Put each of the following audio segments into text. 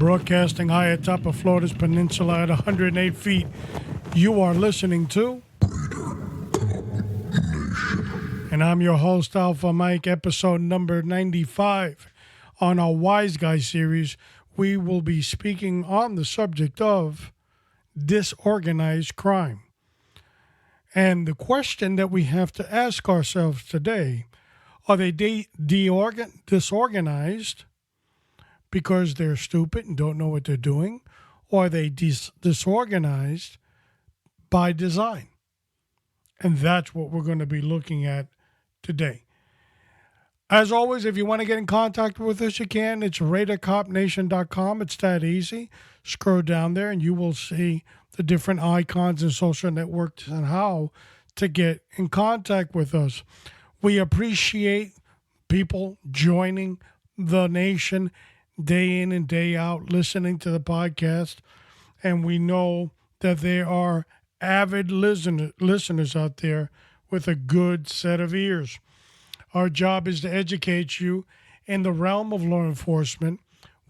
Broadcasting high atop of Florida's peninsula at 108 feet. You are listening to... And I'm your host, Alpha Mike, episode number 95. On our Wise Guy series, we will be speaking on the subject of disorganized crime. And the question that we have to ask ourselves today, are they disorganized because they're stupid and don't know what they're doing? Or are they disorganized by design? And that's what we're going to be looking at today. As always, if you want to get in contact with us, you can. It's RadarCopNation.com. It's that easy. Scroll down there and you will see the different icons and social networks and how to get in contact with us. We appreciate people joining the nation day in and day out, listening to the podcast. And we know that there are avid listeners out there with a good set of ears. Our job is to educate you in the realm of law enforcement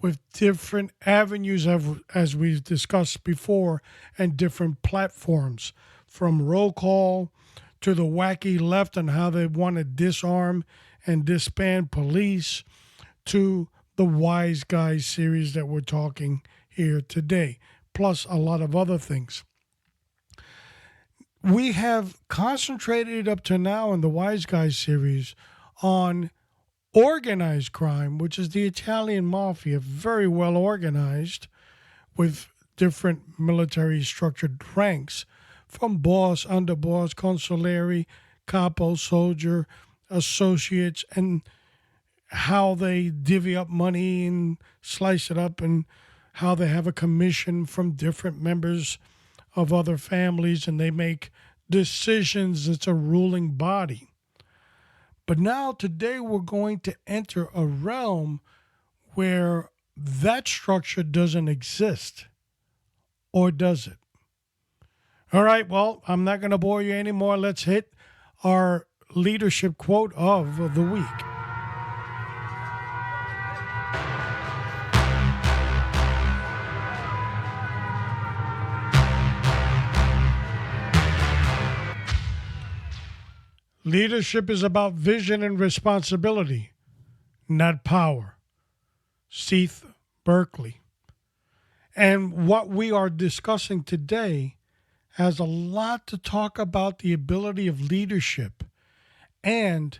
with different avenues, as we've discussed before, and different platforms, from roll call to the wacky left and how they want to disarm and disband police, to the Wise Guys series that we're talking here today, plus a lot of other things. We have concentrated up to now in the Wise Guys series on organized crime, which is the Italian mafia, very well organized with different military structured ranks, from boss, underboss, consigliere, capo, soldier, associates, and how they divvy up money and slice it up, and how they have a commission from different members of other families, and they make decisions. It's a ruling body. But now, today, we're going to enter a realm where that structure doesn't exist. Or does it? All right, well, I'm not going to bore you anymore. Let's hit our leadership quote of the week. Leadership is about vision and responsibility, not power. Seth Berkley. And what we are discussing today has a lot to talk about the ability of leadership and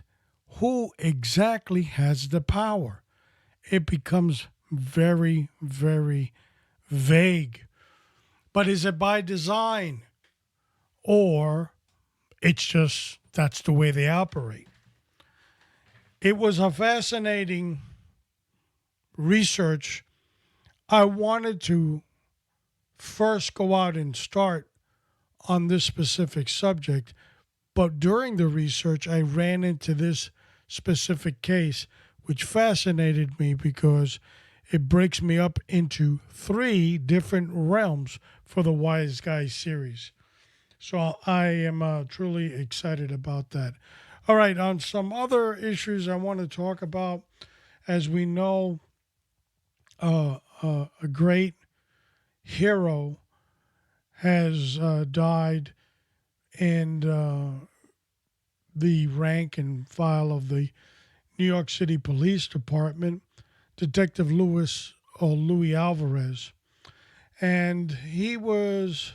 who exactly has the power. It becomes very, very vague. But is it by design, or it's just that's the way they operate? It was a fascinating research. I wanted to first go out and start on this specific subject, but during the research, I ran into this specific case, which fascinated me because it breaks me up into 3 different realms for the Wise Guys series. So I am truly excited about that. All right, on some other issues I want to talk about. As we know, a great hero has died, and the rank and file of the New York City Police Department, Detective Louis Alvarez. And he was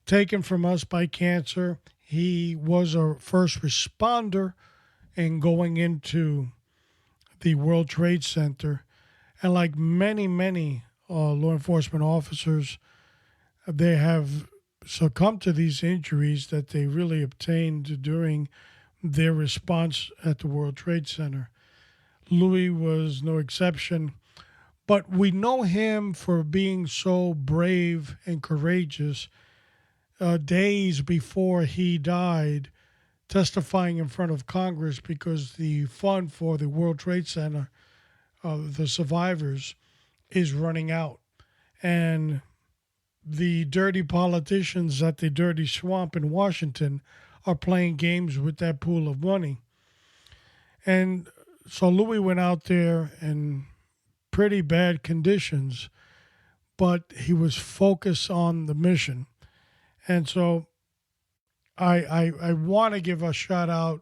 taken from us by cancer. He was a first responder in going into the World Trade Center. And like many law enforcement officers, they have succumbed to these injuries that they really obtained during their response at the World Trade Center. Louis was no exception, but we know him for being so brave and courageous. Days before he died, testifying in front of Congress because the fund for the World Trade Center, the survivors, is running out. And the dirty politicians at the dirty swamp in Washington are playing games with that pool of money. And so Louis went out there in pretty bad conditions but he was focused on the mission. And so I want to give a shout out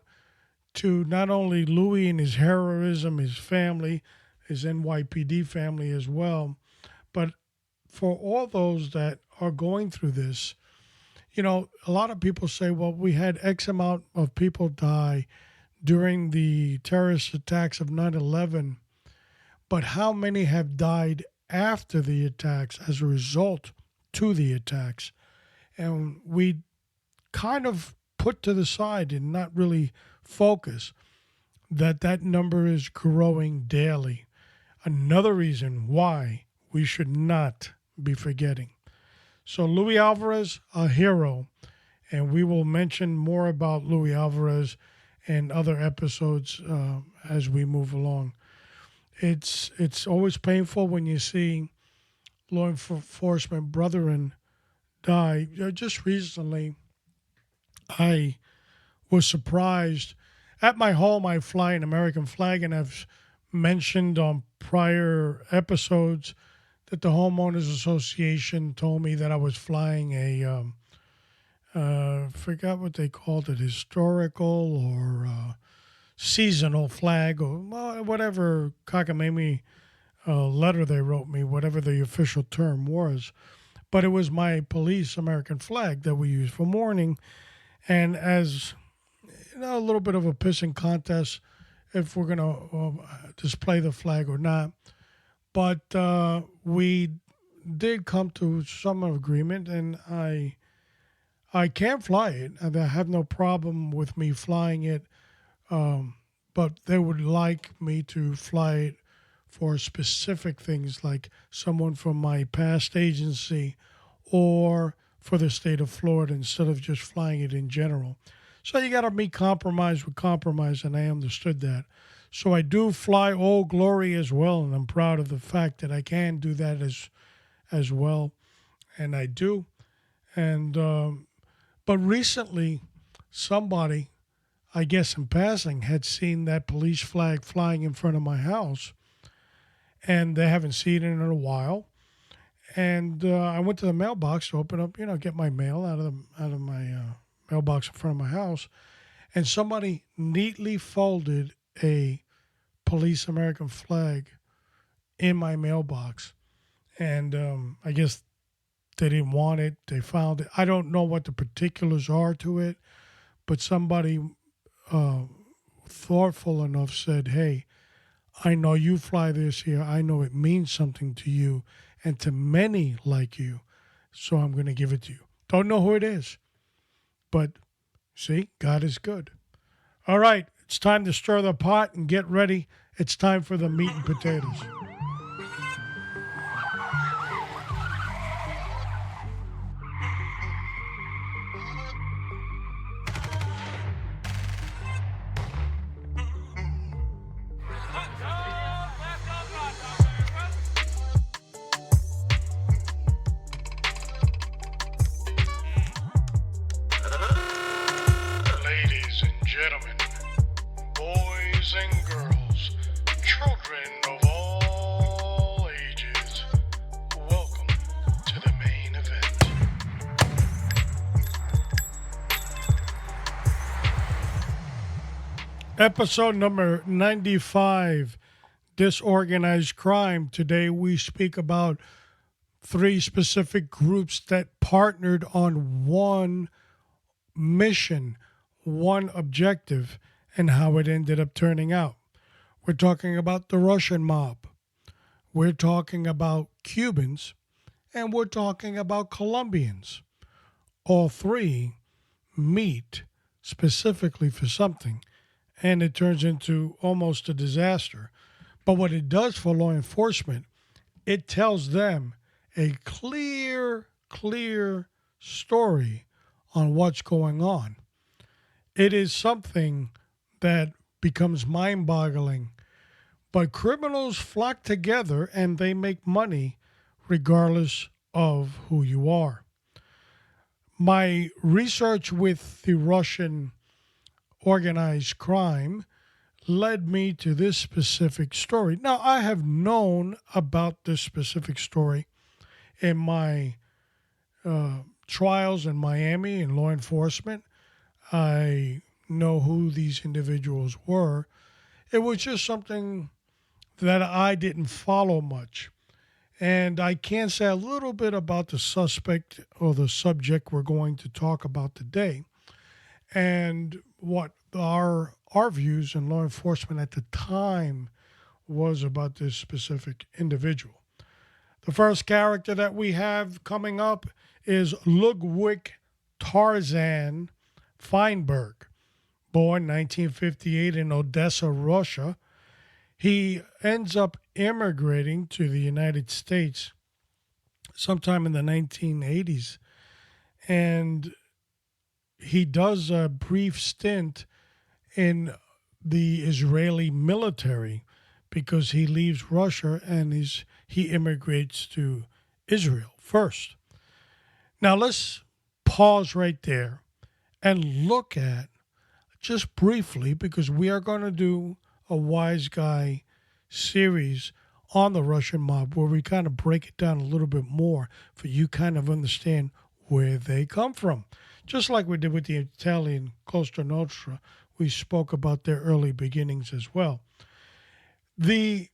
to not only Louis and his heroism, his family, his NYPD family as well, but for all those that are going through this. A lot of people say, well, we had X amount of people die during the terrorist attacks of 9/11, but how many have died after the attacks as a result to the attacks? And we kind of put to the side and not really focus that number is growing daily. Another reason why we should not be forgetting. So Luis Alvarez, a hero, and we will mention more about Luis Alvarez in other episodes as we move along. It's always painful when you see law enforcement brethren die. Just recently, I was surprised. At my home, I fly an American flag, and I've mentioned on prior episodes that the Homeowners Association told me that I was flying a, forgot what they called it, historical or seasonal flag, or whatever cockamamie letter they wrote me, whatever the official term was. But it was my police American flag that we use for mourning. And as a little bit of a pissing contest if we're going to display the flag or not. But we did come to some agreement, and I can fly it. And I have no problem with me flying it, but they would like me to fly it for specific things, like someone from my past agency or for the state of Florida, instead of just flying it in general. So you got to meet compromise with compromise, and I understood that. So I do fly Old Glory as well, and I'm proud of the fact that I can do that as well, and I do. And but recently, somebody, I guess in passing, had seen that police flag flying in front of my house, and they haven't seen it in a while. And I went to the mailbox to open up, get my mail out of my mailbox in front of my house, and somebody neatly folded a police American flag in my mailbox. And I guess they didn't want it. They found it. I don't know what the particulars are to it, but somebody thoughtful enough said, hey, I know you fly this here. I know it means something to you and to many like you, so I'm going to give it to you. Don't know who it is, but see, God is good. All right, it's time to stir the pot and get ready. It's time for the meat and potatoes. Ladies and gentlemen, boys and girls, children of all ages, welcome to the main event. Episode number 95, Disorganized Crime. Today we speak about 3 specific groups that partnered on one mission, one objective, and how it ended up turning out. We're talking about the Russian mob. We're talking about Cubans. And we're talking about Colombians. All 3 meet specifically for something, and it turns into almost a disaster. But what it does for law enforcement, it tells them a clear story on what's going on. It is something that becomes mind-boggling. But criminals flock together and they make money regardless of who you are. My research with the Russian organized crime led me to this specific story. Now, I have known about this specific story. in my trials in Miami in law enforcement. I know who these individuals were. It was just something that I didn't follow much. And I can say a little bit about the suspect or the subject we're going to talk about today and what our views in law enforcement at the time was about this specific individual. The first character that we have coming up is Lugwin Tarzan Fainberg, born 1958 in Odessa, Russia. He ends up immigrating to the United States sometime in the 1980s, and he does a brief stint in the Israeli military because he leaves Russia and he immigrates to Israel first. Now let's pause right there and look at, just briefly, because we are going to do a Wise Guy series on the Russian mob where we kind of break it down a little bit more for you kind of understand where they come from. Just like we did with the Italian Costa Nostra, we spoke about their early beginnings as well. The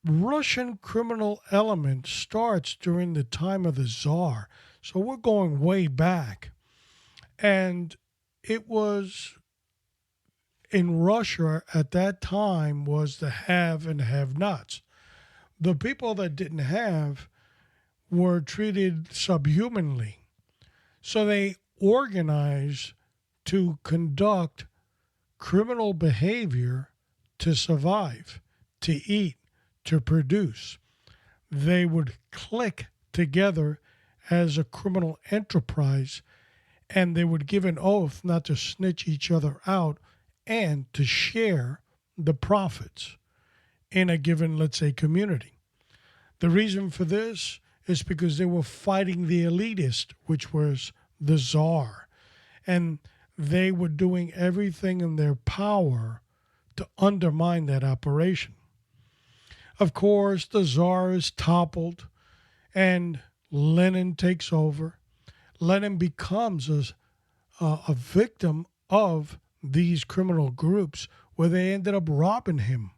Russian criminal element starts during the time of the Tsar. So we're going way back. And it was in Russia at that time was the have and have-nots. The people that didn't have were treated subhumanly. So they organized to conduct criminal behavior to survive, to eat, to produce. They would click together as a criminal enterprise, and they would give an oath not to snitch each other out and to share the profits in a given, let's say, community. The reason for this is because they were fighting the elitist, which was the Tsar, and they were doing everything in their power to undermine that operation. Of course, the Tsar is toppled and Lenin takes over. Lenin becomes a victim of these criminal groups where they ended up robbing him.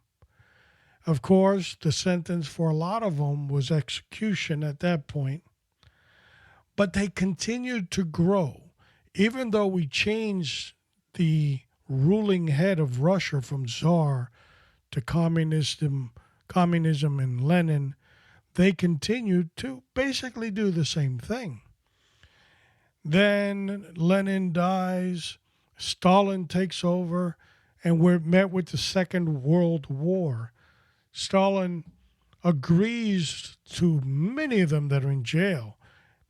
Of course, the sentence for a lot of them was execution at that point. But they continued to grow. Even though we changed the ruling head of Russia from Tsar to communism and Lenin, they continued to basically do the same thing. Then Lenin dies, Stalin takes over, and we're met with the Second World War. Stalin agrees to many of them that are in jail.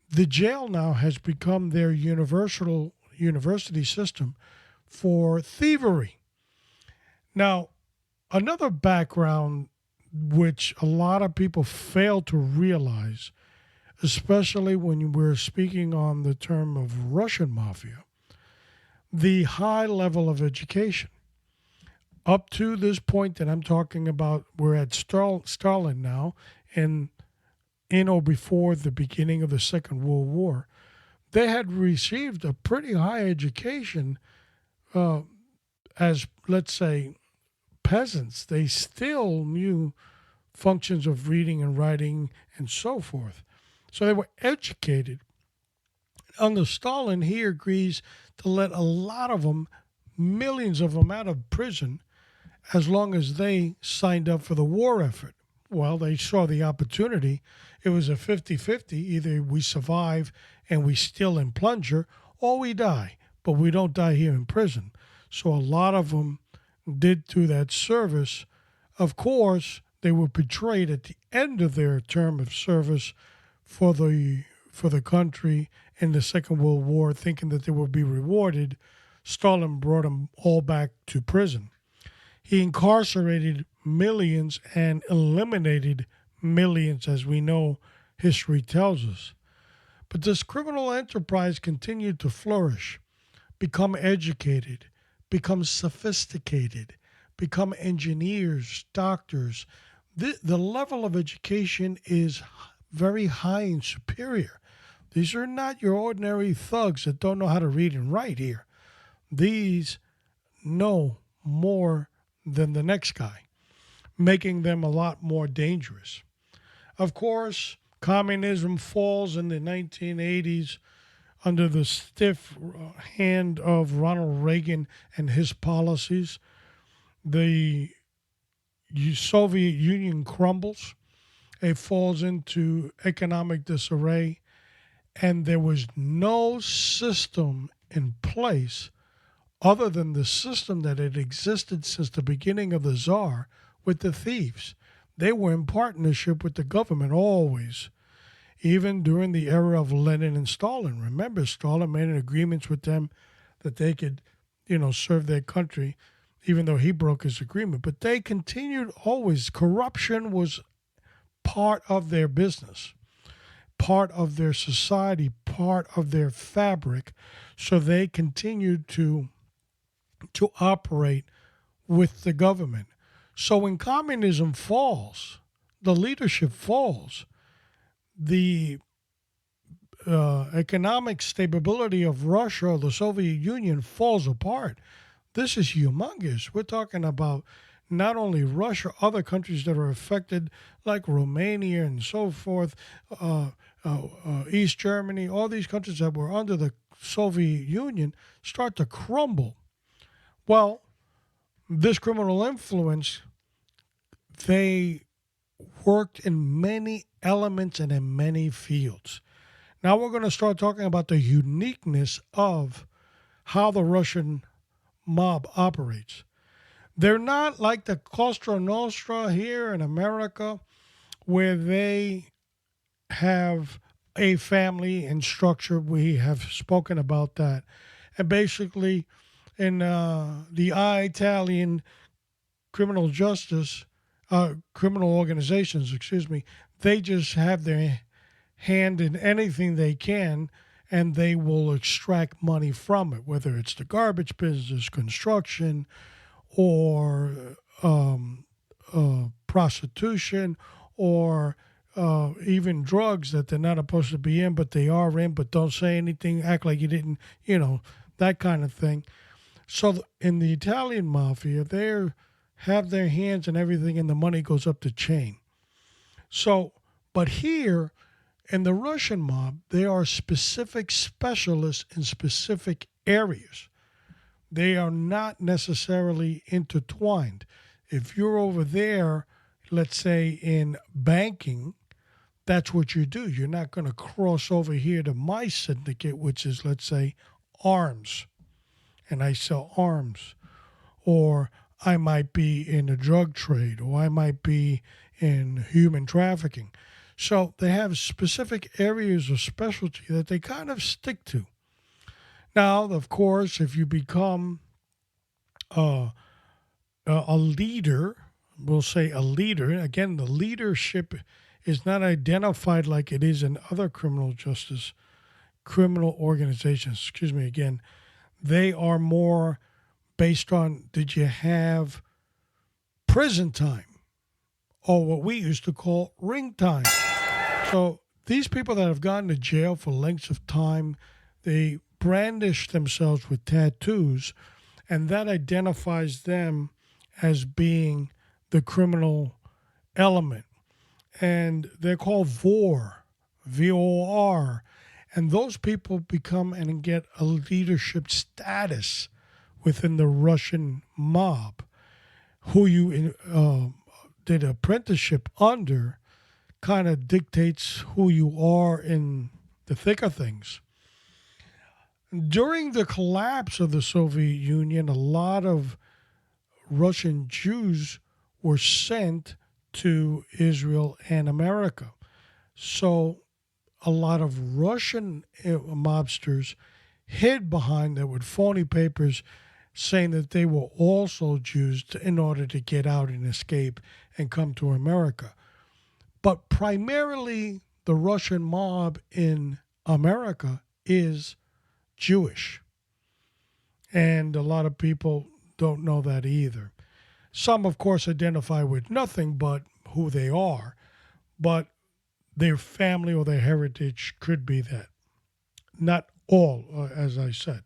The jail now has become their university system for thievery. Now, another background which a lot of people fail to realize, especially when we're speaking on the term of Russian mafia, the high level of education. Up to this point that I'm talking about, we're at Stalin now, and in or before the beginning of the Second World War, they had received a pretty high education as, let's say, peasants. They still knew functions of reading and writing and so forth. So they were educated. Under Stalin, he agrees to let a lot of them, millions of them, out of prison as long as they signed up for the war effort. Well, they saw the opportunity. It was a 50-50. Either we survive and we still in plunger, or we die, but we don't die here in prison. So a lot of them did through that service. Of course, they were betrayed at the end of their term of service for the country in the Second World War, thinking that they would be rewarded. Stalin brought them all back to prison. He incarcerated millions and eliminated millions, as we know history tells us. But this criminal enterprise continued to flourish, become educated, become sophisticated, become engineers, doctors. The level of education is very high and superior. These are not your ordinary thugs that don't know how to read and write here. These know more than the next guy, making them a lot more dangerous. Of course, communism falls in the 1980s under the stiff hand of Ronald Reagan and his policies. The Soviet Union crumbles. It falls into economic disarray, and there was no system in place other than the system that had existed since the beginning of the Tsar with the thieves. They were in partnership with the government always, even during the era of Lenin and Stalin. Remember, Stalin made agreements with them that they could, serve their country, even though he broke his agreement. But they continued always. Corruption was part of their business, part of their society, part of their fabric. So they continued to operate with the government. So when communism falls, the leadership falls, the economic stability of Russia or the Soviet Union falls apart. This is humongous. We're talking about not only Russia, other countries that are affected, like Romania and so forth, East Germany, all these countries that were under the Soviet Union start to crumble. Well, this criminal influence, they worked in many elements and in many fields. Now we're going to start talking about the uniqueness of how the Russian mob operates. They're not like the Cosa Nostra here in America, where they have a family and structure. We have spoken about that. And basically, in the Italian criminal justice, criminal organizations, they just have their hand in anything they can, and they will extract money from it, whether it's the garbage business, construction, or prostitution, or even drugs that they're not supposed to be in, but they are in, but don't say anything, act like you didn't, that kind of thing. So in the Italian mafia, they have their hands in everything, and the money goes up the chain. So, but here in the Russian mob, there are specific specialists in specific areas. They are not necessarily intertwined. If you're over there, let's say in banking, that's what you do. You're not going to cross over here to my syndicate, which is, let's say, arms, and I sell arms. Or I might be in the drug trade, or I might be in human trafficking. So they have specific areas of specialty that they kind of stick to. Now, of course, if you become a leader, we'll say a leader, again, the leadership is not identified like it is in other criminal organizations, again. They are more based on, did you have prison time, or what we used to call ring time. So these people that have gone to jail for lengths of time, they brandish themselves with tattoos, and that identifies them as being the criminal element. And they're called VOR, VOR. And those people become and get a leadership status within the Russian mob. Who you did apprenticeship under kind of dictates who you are in the thick of things. During the collapse of the Soviet Union, a lot of Russian Jews were sent to Israel and America. So a lot of Russian mobsters hid behind that with phony papers saying that they were also Jews in order to get out and escape and come to America. But primarily, the Russian mob in America is Jewish. And a lot of people don't know that either. Some, of course, identify with nothing but who they are. But their family or their heritage could be that. Not all, as I said.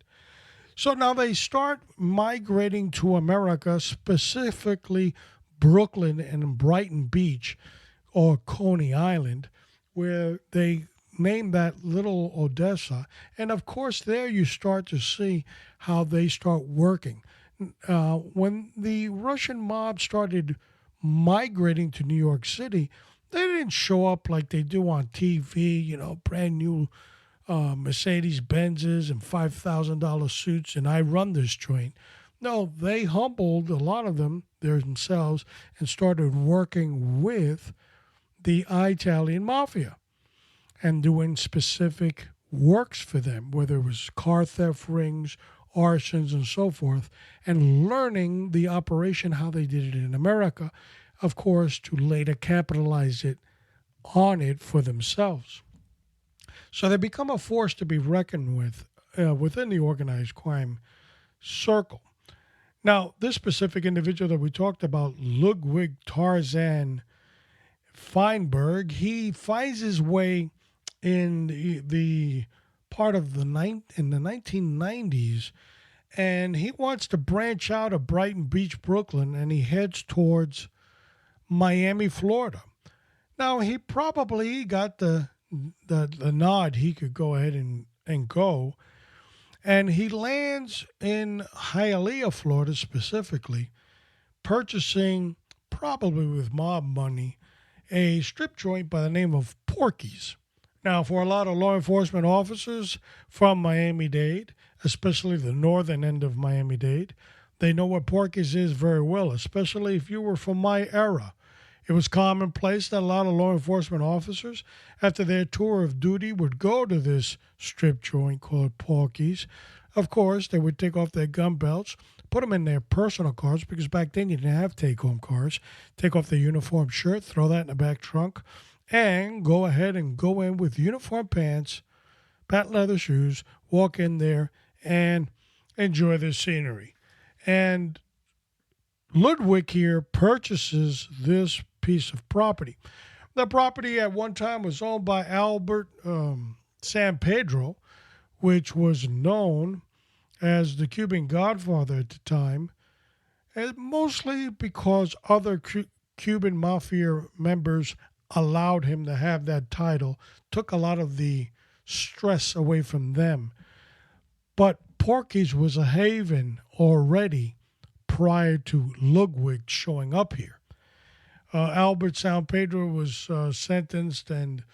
So now they start migrating to America, specifically Brooklyn and Brighton Beach or Coney Island, where they name that Little Odessa. And of course, there you start to see how they start working. When the Russian mob started migrating to New York City, they didn't show up like they do on TV, brand new Mercedes Benzes and $5,000 suits, and I run this joint. No, they humbled a lot of them themselves and started working with the Italian mafia and doing specific works for them, whether it was car theft rings, arsons, and so forth, and learning the operation, how they did it in America, of course, to later capitalize on it for themselves. So they become a force to be reckoned with within the organized crime circle. Now, this specific individual that we talked about, Ludwig Tarzan Fainberg, he finds his way in the part of the 1990s, and he wants to branch out of Brighton Beach, Brooklyn, and he heads towards Miami, Florida. Now, he probably got the nod he could go ahead and go, and he lands in Hialeah, Florida specifically, purchasing, probably with mob money, a strip joint by the name of Porky's. Now, for a lot of law enforcement officers from Miami-Dade, especially the northern end of Miami-Dade, they know what Porky's is very well, especially if you were from my era. It was commonplace that a lot of law enforcement officers, after their tour of duty, would go to this strip joint called Porky's. Of course, they would take off their gun belts, put them in their personal cars, because back then you didn't have take-home cars. Take off their uniform shirt, throw that in the back trunk, and go ahead and go in with uniform pants, patent leather shoes, walk in there, and enjoy the scenery. And Ludwig here purchases this piece of property. The property at one time was owned by Albert San Pedro, which was known as the Cuban Godfather at the time, and mostly because other Cuban mafia members allowed him to have that title, took a lot of the stress away from them. But Porky's was a haven already prior to Ludwig showing up here. Albert San Pedro was sentenced and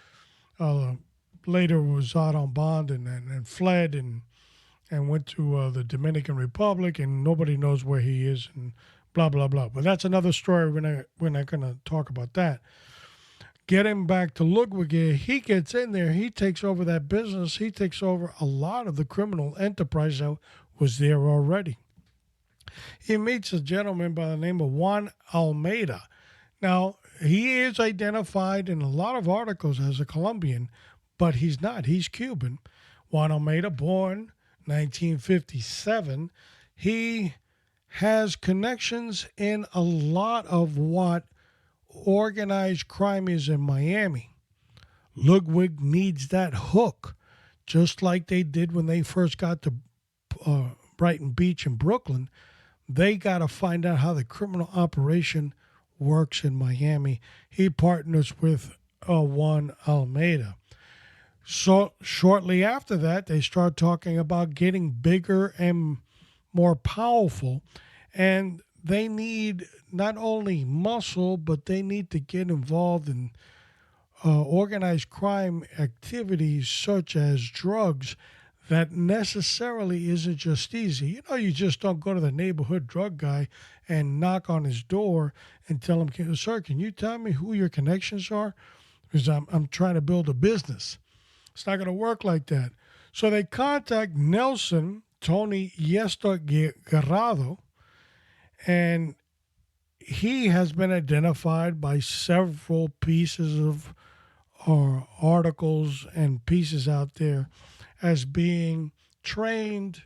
later was out on bond and fled and went to the Dominican Republic, and nobody knows where he is and blah, blah, blah. But that's another story. We're not going to talk about that. Getting back to Ludwig here, he gets in there. He takes over that business. He takes over a lot of the criminal enterprise that was there already. He meets a gentleman by the name of Juan Almeida. Now, he is identified in a lot of articles as a Colombian, but he's not. He's Cuban. Juan Almeida, born 1957. He has connections in a lot of what organized crime is in Miami. Ludwig needs that hook, just like they did when they first got to Brighton Beach in Brooklyn. They got to find out how the criminal operation works in Miami. He partners with Juan Almeida. So shortly after that, they start talking about getting bigger and more powerful, and they need not only muscle, but they need to get involved in organized crime activities such as drugs. That necessarily isn't just easy. You just don't go to the neighborhood drug guy and knock on his door and tell him, "Sir, can you tell me who your connections are? Because I'm trying to build a business." It's not going to work like that. So they contact Nelson, Tony Yester-Garrido, and he has been identified by several pieces of articles and pieces out there as being trained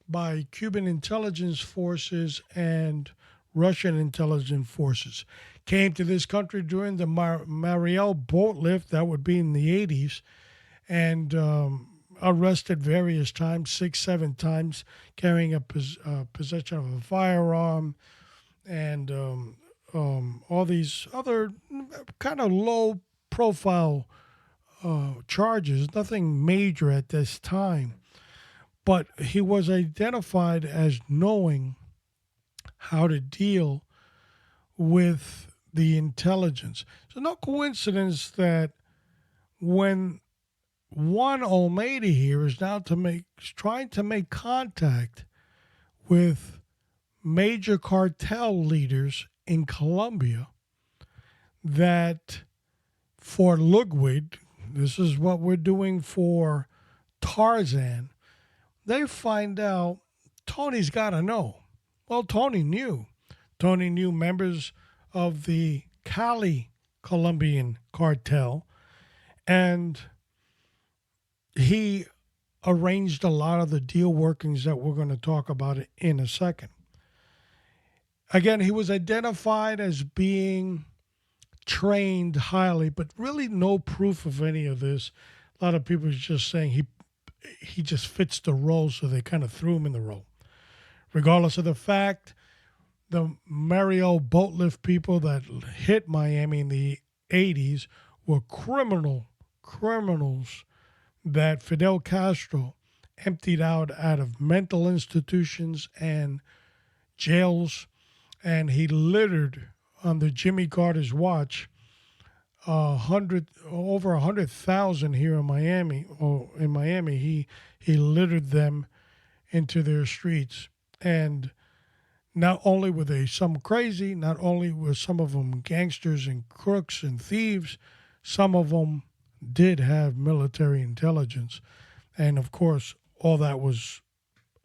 by Cuban intelligence forces and Russian intelligence forces. Came to this country during the Mariel boat lift, that would be in the 80s, and arrested various times, 6, 7 times, carrying a possession of a firearm, and all these other kind of low-profile charges, nothing major at this time. But he was identified as knowing how to deal with the intelligence. So no coincidence that when Juan Almeida here is now trying to make contact with major cartel leaders in Colombia, that for Lugwin, this is what we're doing for Tarzan, they find out Tony's got to know. Well, Tony knew. Tony knew members of the Cali Colombian cartel, and he arranged a lot of the deal workings that we're going to talk about in a second. Again, he was identified as being trained highly, but really no proof of any of this. A lot of people are just saying he just fits the role, so they kind of threw him in the role. Regardless of the fact, the Mariel boat lift people that hit Miami in the 80s were criminals that Fidel Castro emptied out of mental institutions and jails, and he littered under Jimmy Carter's watch over 100,000 here in Miami. He littered them into their streets, and not only were they some crazy, not only were some of them gangsters and crooks and thieves, some of them did have military intelligence. And of course, all that was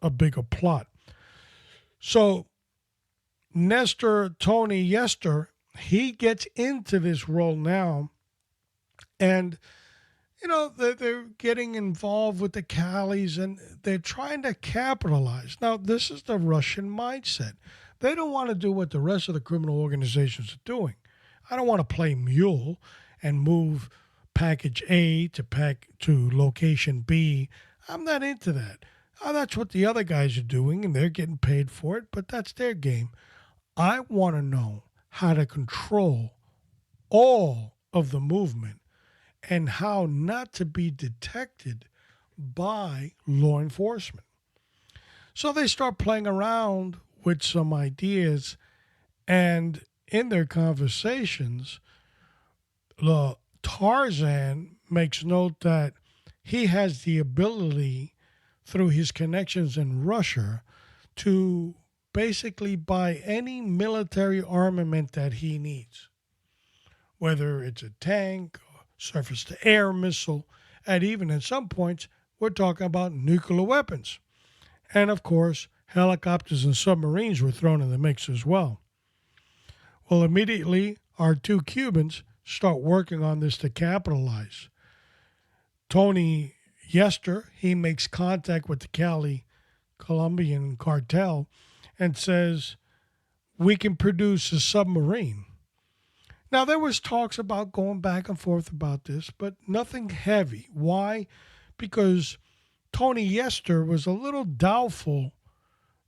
a bigger plot. So Tony Yester, he gets into this role now, and they're getting involved with the Calis, and they're trying to capitalize. Now, this is the Russian mindset. They don't want to do what the rest of the criminal organizations are doing. I don't want to play mule and move package A to location B. I'm not into that. That's what the other guys are doing, and they're getting paid for it, but that's their game. I want to know how to control all of the movement and how not to be detected by law enforcement. So they start playing around with some ideas, and in their conversations, Tarzan makes note that he has the ability, through his connections in Russia, to basically buy any military armament that he needs, whether it's a tank, surface-to-air missile, and even at some points, we're talking about nuclear weapons. And of course, helicopters and submarines were thrown in the mix as well. Well, immediately, our two Cubans start working on this to capitalize. Tony Yester, he makes contact with the Cali Colombian cartel and says, we can produce a submarine. Now, there was talks about going back and forth about this, but nothing heavy. Why? Because Tony Yester was a little doubtful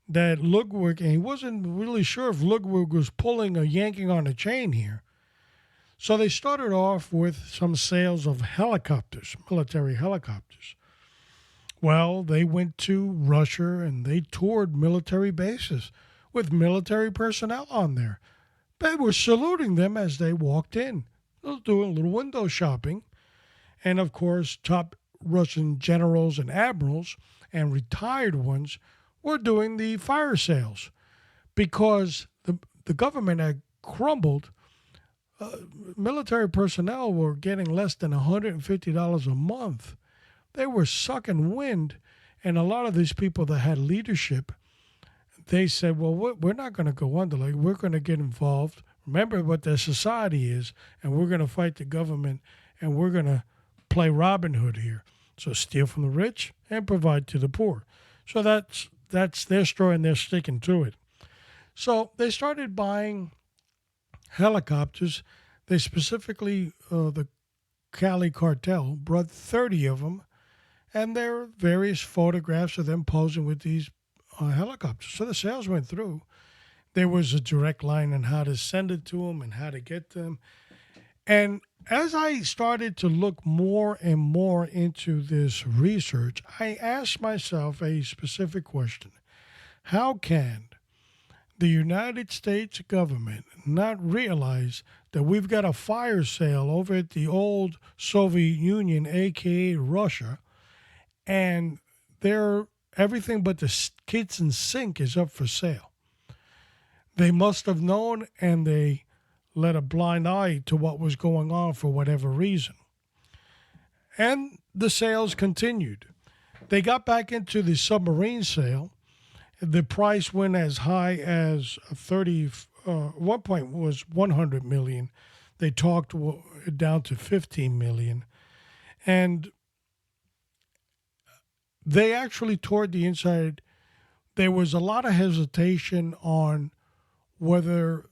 that Lugwin, and he wasn't really sure if Lugwin was pulling or yanking on a chain here. So they started off with some sales of helicopters, military helicopters. Well, they went to Russia and they toured military bases with military personnel on there. They were saluting them as they walked in. They were doing a little window shopping. And of course, top Russian generals and admirals and retired ones were doing the fire sales because the government had crumbled. Military personnel were getting less than $150 a month. They were sucking wind, and a lot of these people that had leadership, they said, well, we're not going to go under. Like, we're going to get involved. Remember what their society is, and we're going to fight the government, and we're going to play Robin Hood here. So steal from the rich and provide to the poor. So that's their story, and they're sticking to it. So they started buying helicopters. They specifically, the Cali cartel brought 30 of them, and there are various photographs of them posing with these helicopters. So the sales went through. There was a direct line on how to send it to them and how to get them. And as I started to look more and more into this research, I asked myself a specific question. How can the United States government not realize that we've got a fire sale over at the old Soviet Union, aka Russia, and they're everything but the kitchen sink is up for sale? They must have known, and they let a blind eye to what was going on for whatever reason. And the sales continued. They got back into the submarine sale. The price went as high as 30. One point was 100 million. They talked down to 15 million, and they actually toured the inside. There was a lot of hesitation on whether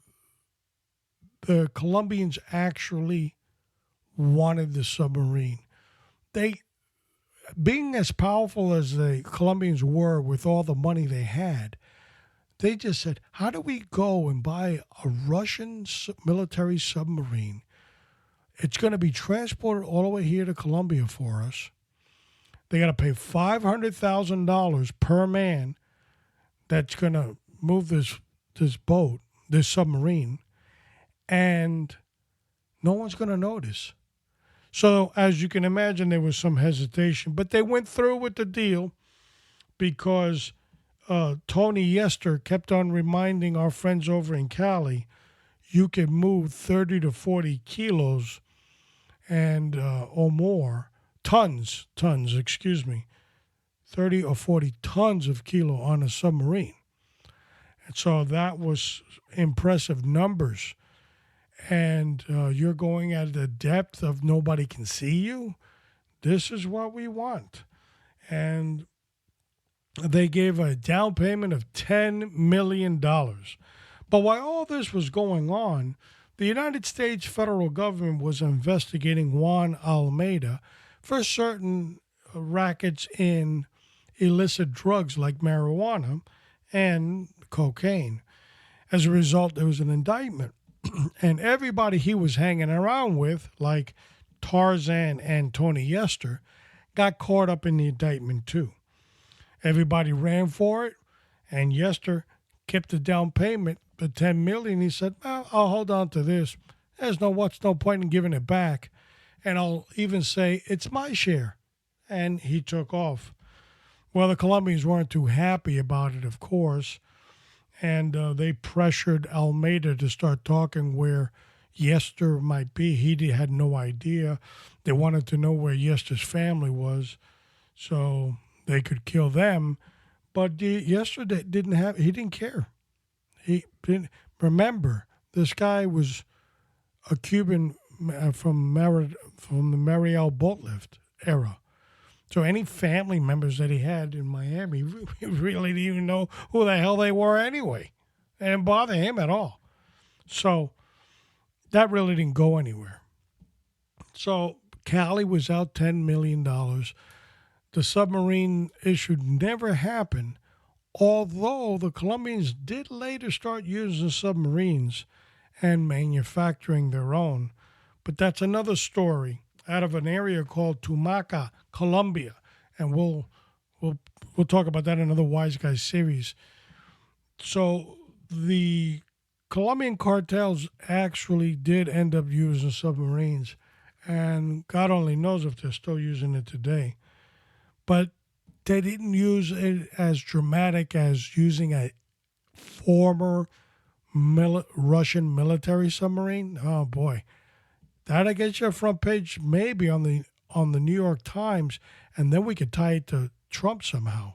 the Colombians actually wanted the submarine. They, being as powerful as the Colombians were with all the money they had, they just said, how do we go and buy a Russian military submarine? It's going to be transported all the way here to Colombia for us. They got to pay $500,000 per man that's going to move this boat, this submarine, and no one's going to notice. So, as you can imagine, there was some hesitation, but they went through with the deal because Tony Yester kept on reminding our friends over in Cali, you can move 30 to 40 kilos and or more, tons, 30 or 40 tons of kilo on a submarine. And so that was impressive numbers. And you're going at the depth of nobody can see you. This is what we want. And they gave a down payment of $10 million. But while all this was going on, the United States federal government was investigating Juan Almeida for certain rackets in illicit drugs like marijuana and cocaine. As a result, there was an indictment. And everybody he was hanging around with, like Tarzan and Tony Yester, got caught up in the indictment too. Everybody ran for it, and Yester kept the down payment, the $10 million. He said, well, I'll hold on to this. There's no point in giving it back. And I'll even say it's my share. And he took off. Well, the Colombians weren't too happy about it, of course. And they pressured Almeida to start talking where Yester might be. He had no idea. They wanted to know where Yester's family was so they could kill them. But Yester didn't care. He didn't. Remember, this guy was a Cuban from the Mariel Boatlift era. So any family members that he had in Miami, he really didn't even know who the hell they were anyway. It didn't bother him at all. So that really didn't go anywhere. So Cali was out $10 million. The submarine issue never happened, although the Colombians did later start using submarines and manufacturing their own. But that's another story out of an area called Tumaca, Colombia, and we'll talk about that in another Wise Guys series. So the Colombian cartels actually did end up using submarines, and God only knows if they're still using it today. But they didn't use it as dramatic as using a former Russian military submarine. Oh boy. That'll get you a front page maybe on the New York Times, and then we could tie it to Trump somehow.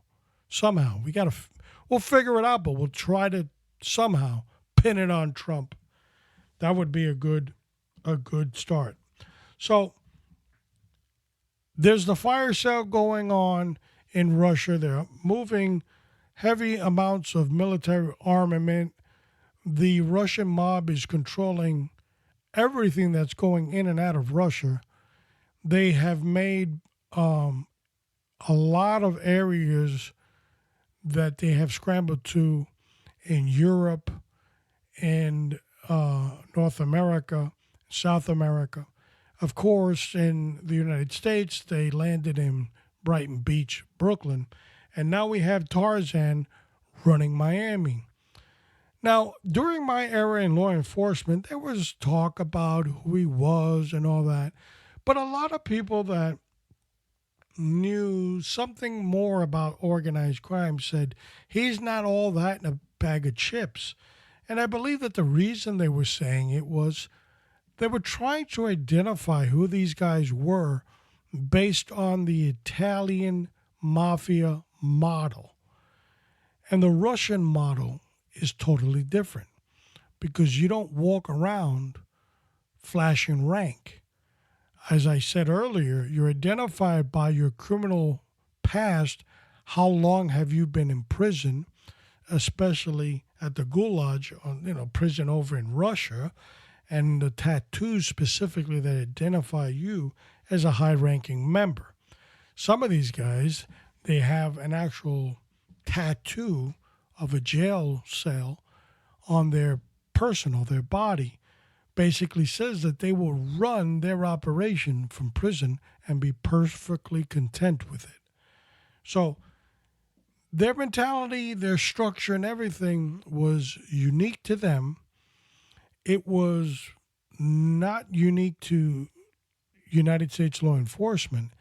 We'll figure it out, but we'll try to somehow pin it on Trump. That would be a good start. So there's the fire sale going on in Russia. They're moving heavy amounts of military armament the Russian mob is controlling everything that's going in and out of Russia. They have made a lot of areas that they have scrambled to in Europe and North America, South America. Of course, in the United States, they landed in Brighton Beach, Brooklyn, and now we have Tarzan running Miami. Now, during my era in law enforcement, there was talk about who he was and all that, but a lot of people that knew something more about organized crime said he's not all that in a bag of chips. And I believe that the reason they were saying it was they were trying to identify who these guys were based on the Italian mafia model. And the Russian model is totally different because you don't walk around flashing rank. As I said earlier, you're identified by your criminal past. How long have you been in prison, especially at the Gulag, prison over in Russia, and the tattoos specifically that identify you as a high-ranking member. Some of these guys, they have an actual tattoo of a jail cell on their their body, basically says that they will run their operation from prison and be perfectly content with it. So their mentality, their structure, and everything was unique to them. It was not unique to United States law enforcement.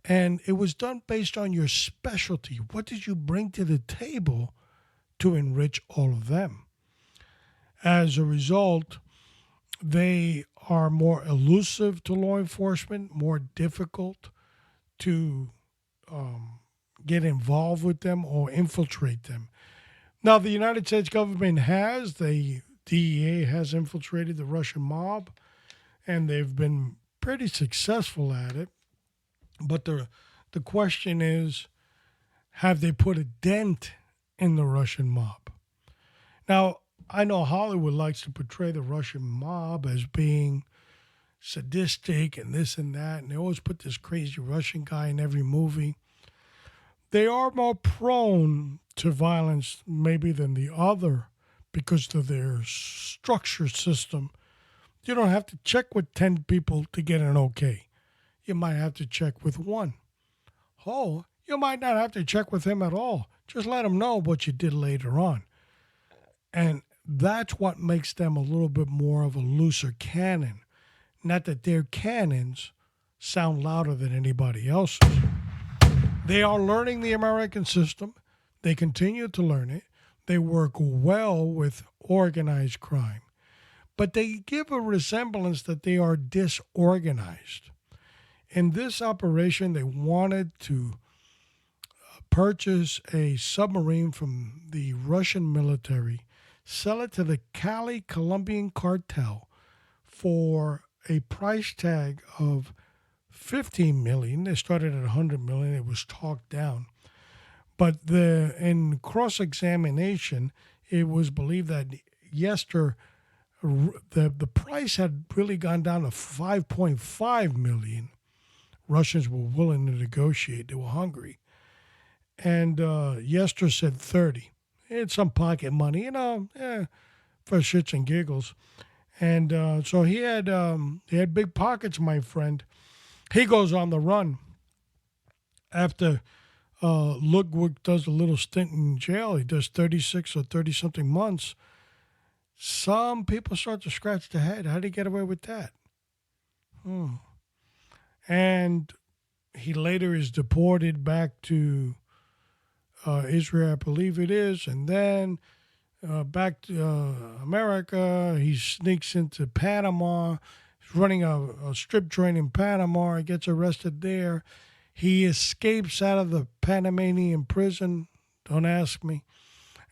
And it was done based on your specialty. What did you bring to the table to enrich all of them? As a result, they are more elusive to law enforcement, more difficult to get involved with them or infiltrate them. Now, the United States government the DEA has infiltrated the Russian mob, and they've been pretty successful at it. But the question is, have they put a dent in the Russian mob? Now, I know Hollywood likes to portray the Russian mob as being sadistic and this and that, and they always put this crazy Russian guy in every movie. They are more prone to violence maybe than the other because of their structure system. You don't have to check with 10 people to get an okay. You might have to check with one. Oh, you might not have to check with him at all. Just let him know what you did later on. And that's what makes them a little bit more of a looser cannon. Not that their cannons sound louder than anybody else's. They are learning the American system. They continue to learn it. They work well with organized crime. But they give a resemblance that they are disorganized. In this operation, they wanted to purchase a submarine from the Russian military, sell it to the Cali Colombian cartel for a price tag of $15 million. They started at $100 million. It was talked down. But in cross-examination, it was believed that Yester, the price had really gone down to $5.5 million. Russians were willing to negotiate. They were hungry. And Yester said 30. He had some pocket money, for shits and giggles. And so he had big pockets, my friend. He goes on the run. After Lugwin does a little stint in jail, he does 36 or 30-something months. Some people start to scratch their head. How did he get away with that? And he later is deported back to Israel, I believe it is, and then back to America. He sneaks into Panama. He's running a strip joint in Panama. He gets arrested there. He escapes out of the Panamanian prison. Don't ask me.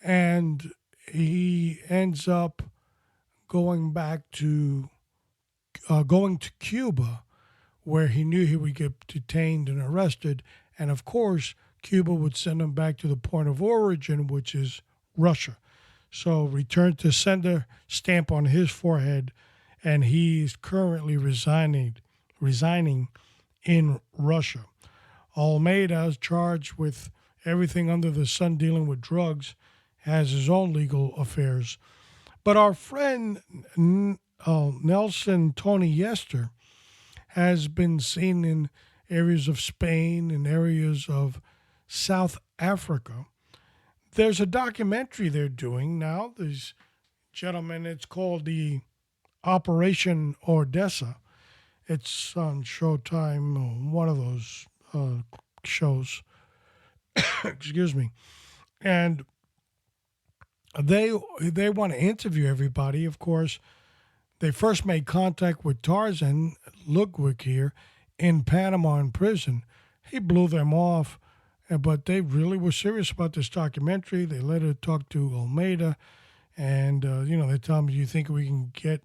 And he ends up going to Cuba, where he knew he would get detained and arrested. And of course, Cuba would send him back to the point of origin, which is Russia. So returned to sender stamp on his forehead, and he's currently resigning in Russia. Almeida is charged with everything under the sun dealing with drugs, has his own legal affairs. But our friend Nelson Tony Yester has been seen in areas of Spain and areas of South Africa. There's a documentary they're doing now. These gentlemen, it's called the Operation Odessa. It's on Showtime, one of those shows. Excuse me. And they want to interview everybody. Of course, they first made contact with Tarzan Lugwin here in Panama in prison. He blew them off, but they really were serious about this documentary. They let her talk to Almeida, and they tell him, "Do you think we can get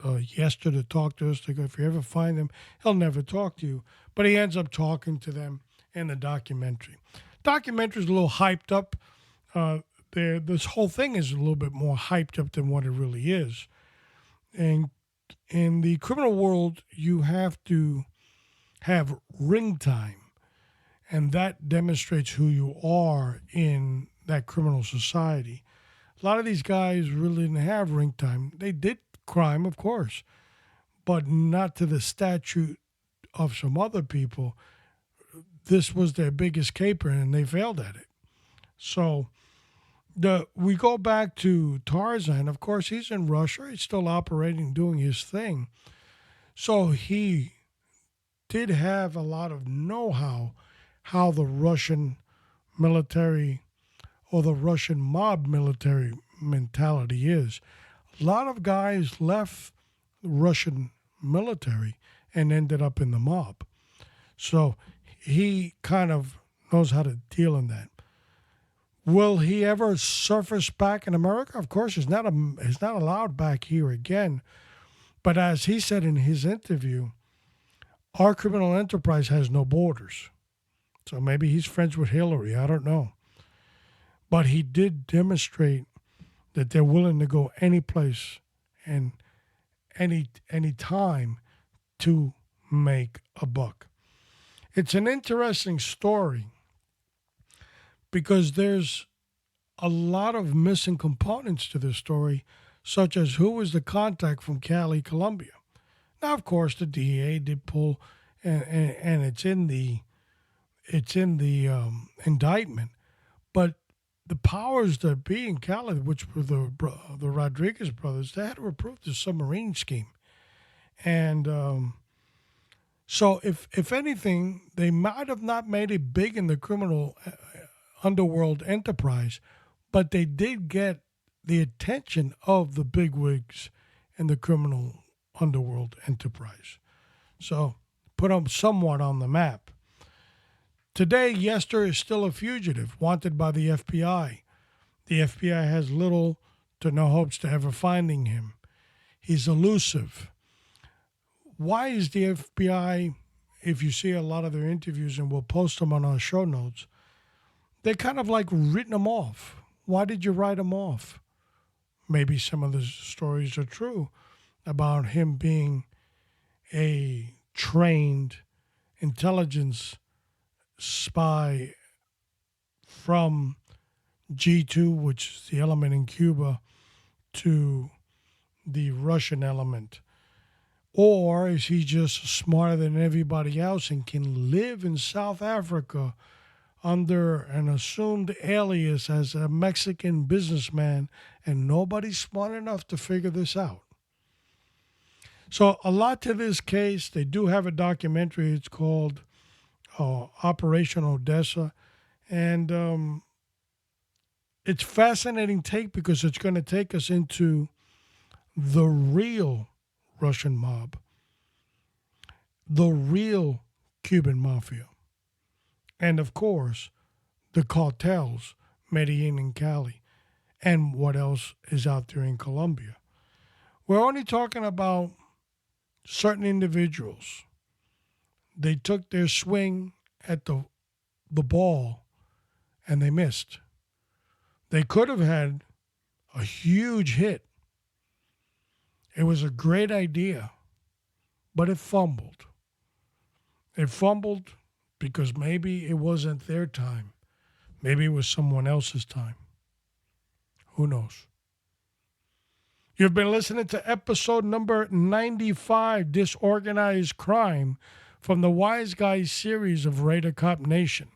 Yester to talk to us? They go, if you ever find him, he'll never talk to you." But he ends up talking to them in the documentary. Documentary's a little hyped up. This whole thing is a little bit more hyped up than what it really is. And in the criminal world, you have to have ring time, and that demonstrates who you are in that criminal society. A lot of these guys really didn't have ring time. They did crime, of course, but not to the statute of some other people. This was their biggest caper, and they failed at it. So we go back to Tarzan. Of course, he's in Russia. He's still operating, doing his thing. So he did have a lot of know-how how the Russian military or the Russian mob military mentality is. A lot of guys left the Russian military and ended up in the mob. So he kind of knows how to deal in that. Will he ever surface back in America? Of course, he's not allowed back here again. But as he said in his interview, our criminal enterprise has no borders. So maybe he's friends with Hillary. I don't know. But he did demonstrate that they're willing to go any place and any time to make a buck. It's an interesting story because there's a lot of missing components to this story, such as who was the contact from Cali, Colombia. Now, of course, the DEA did pull, and it's in the indictment, but the powers that be in Cali, which were the Rodriguez brothers, they had to approve the submarine scheme, and so if anything, they might have not made it big in the criminal underworld enterprise, but they did get the attention of the bigwigs in the criminal underworld enterprise. So put them somewhat on the map. Today, Yester is still a fugitive, wanted by the FBI. The FBI has little to no hopes to ever finding him. He's elusive. Why is the FBI, if you see a lot of their interviews, and we'll post them on our show notes, they kind of like written him off. Why did you write him off? Maybe some of the stories are true about him being a trained intelligence spy from G2, which is the element in Cuba, to the Russian element. Or is he just smarter than everybody else and can live in South Africa under an assumed alias as a Mexican businessman, and nobody's smart enough to figure this out? So a lot to this case. They do have a documentary. It's called Operation Odessa, and it's fascinating take because it's going to take us into the real Russian mob, the real Cuban mafia, and of course the cartels, Medellin and Cali, and what else is out there in Colombia. We're only talking about certain individuals. They took their swing at the ball and they missed. They could have had a huge hit. It was a great idea, but it fumbled. It fumbled because maybe it wasn't their time. Maybe it was someone else's time. Who knows? You've been listening to episode number 95, Disorganized Crime, from the Wise Guys series of Raider Cop Nation.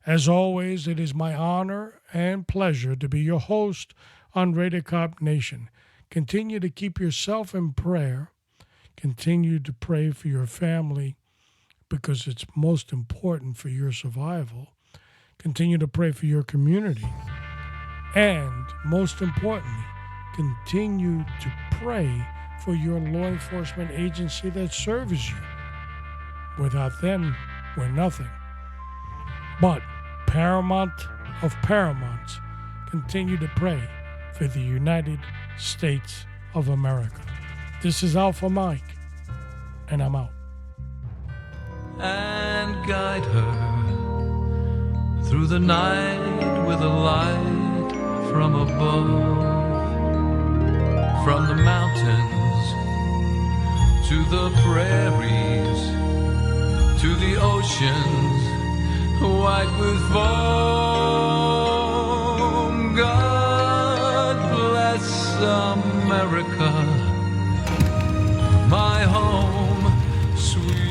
As always, it is my honor and pleasure to be your host on Raider Cop Nation. Continue to keep yourself in prayer. Continue to pray for your family because it's most important for your survival. Continue to pray for your community. And most importantly, continue to pray for your law enforcement agency that serves you. Without them, we're nothing. But paramount of paramounts, continue to pray for the United States of America. This is Alpha Mike, and I'm out. And guide her through the night with a light from above, from the mountains to the prairies to the oceans white with foam. God bless America, my home sweet.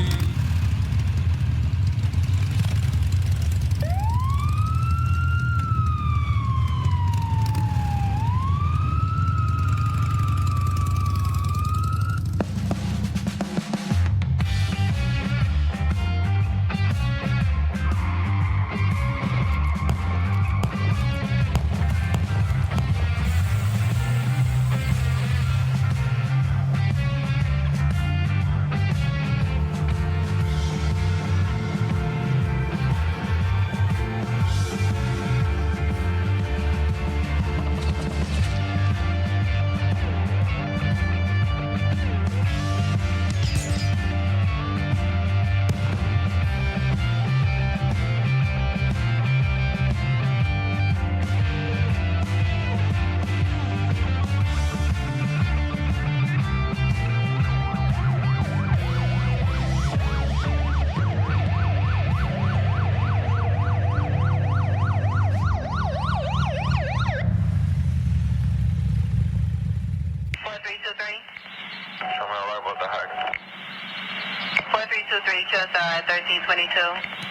Just 1322.